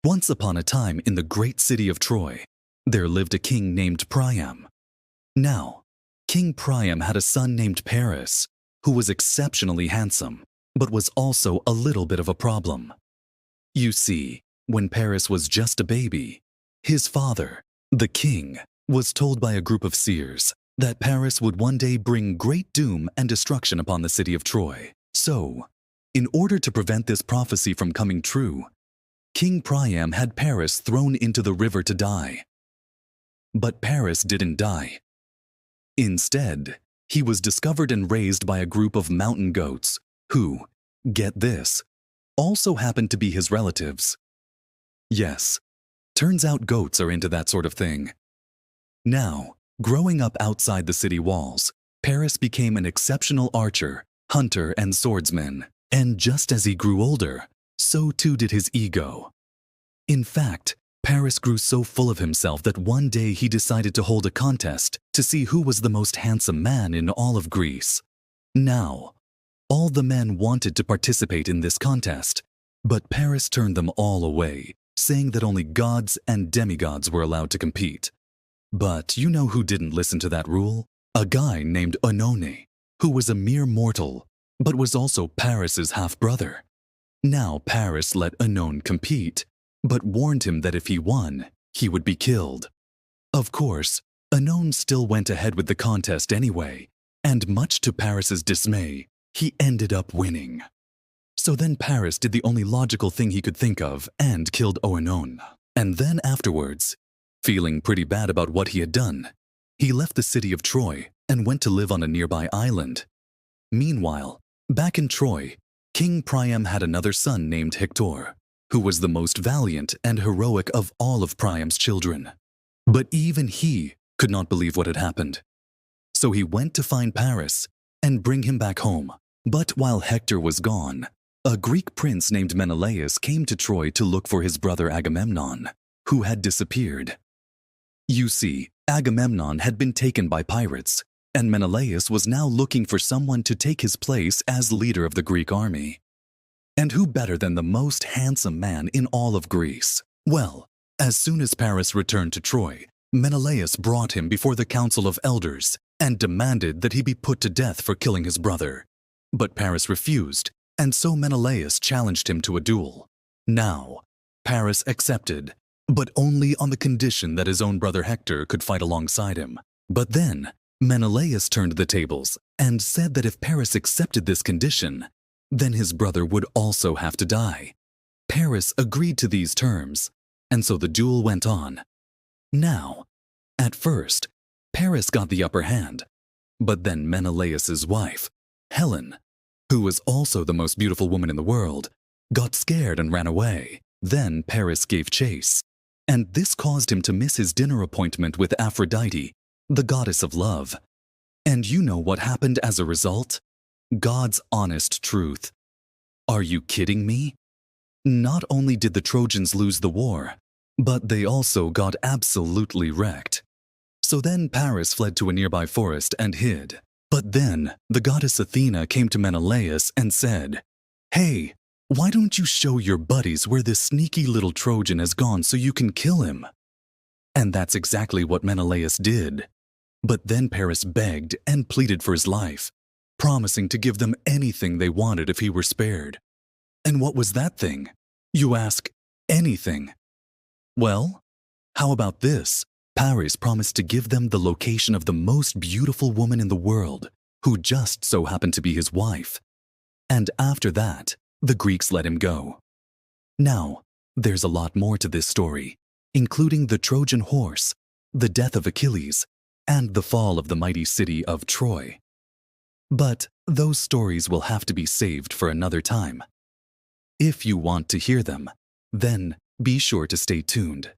Once upon a time in the great city of Troy, there lived a king named Priam. Now, King Priam had a son named Paris, who was exceptionally handsome, but was also a little bit of a problem. You see, when Paris was just a baby, his father, the king, was told by a group of seers that Paris would one day bring great doom and destruction upon the city of Troy. So, in order to prevent this prophecy from coming true, King Priam had Paris thrown into the river to die. But Paris didn't die. Instead, he was discovered and raised by a group of mountain goats who, get this, also happened to be his relatives. Yes, turns out goats are into that sort of thing. Now, growing up outside the city walls, Paris became an exceptional archer, hunter, and swordsman. And just as he grew older, so too did his ego. In fact, Paris grew so full of himself that one day he decided to hold a contest to see who was the most handsome man in all of Greece. Now, all the men wanted to participate in this contest, but Paris turned them all away, saying that only gods and demigods were allowed to compete. But you know who didn't listen to that rule? A guy named Oenone, who was a mere mortal, but was also Paris's half-brother. Now Paris let Oenone compete, but warned him that if he won, he would be killed. Of course, Oenone still went ahead with the contest anyway, and much to Paris's dismay, he ended up winning. So then Paris did the only logical thing he could think of and killed Oenone. And then afterwards, feeling pretty bad about what he had done, he left the city of Troy and went to live on a nearby island. Meanwhile, back in Troy, King Priam had another son named Hector, who was the most valiant and heroic of all of Priam's children. But even he could not believe what had happened. So he went to find Paris and bring him back home. But while Hector was gone, a Greek prince named Menelaus came to Troy to look for his brother Agamemnon, who had disappeared. You see, Agamemnon had been taken by pirates, and Menelaus was now looking for someone to take his place as leader of the Greek army. And who better than the most handsome man in all of Greece? Well, as soon as Paris returned to Troy, Menelaus brought him before the council of elders and demanded that he be put to death for killing his brother. But Paris refused, and so Menelaus challenged him to a duel. Now, Paris accepted, but only on the condition that his own brother Hector could fight alongside him. But then, Menelaus turned the tables and said that if Paris accepted this condition, then his brother would also have to die. Paris agreed to these terms, and so the duel went on. Now, at first, Paris got the upper hand, but then Menelaus's wife, Helen, who was also the most beautiful woman in the world, got scared and ran away. Then Paris gave chase, and this caused him to miss his dinner appointment with Aphrodite, the goddess of love. And you know what happened as a result? God's honest truth. Are you kidding me? Not only did the Trojans lose the war, but they also got absolutely wrecked. So then Paris fled to a nearby forest and hid. But then the goddess Athena came to Menelaus and said, "Hey, why don't you show your buddies where this sneaky little Trojan has gone so you can kill him?" And that's exactly what Menelaus did. But then Paris begged and pleaded for his life, promising to give them anything they wanted if he were spared. And what was that thing? You ask, anything. Well, how about this? Paris promised to give them the location of the most beautiful woman in the world, who just so happened to be his wife. And after that, the Greeks let him go. Now, there's a lot more to this story, including the Trojan Horse, the death of Achilles, and the fall of the mighty city of Troy. But those stories will have to be saved for another time. If you want to hear them, then be sure to stay tuned.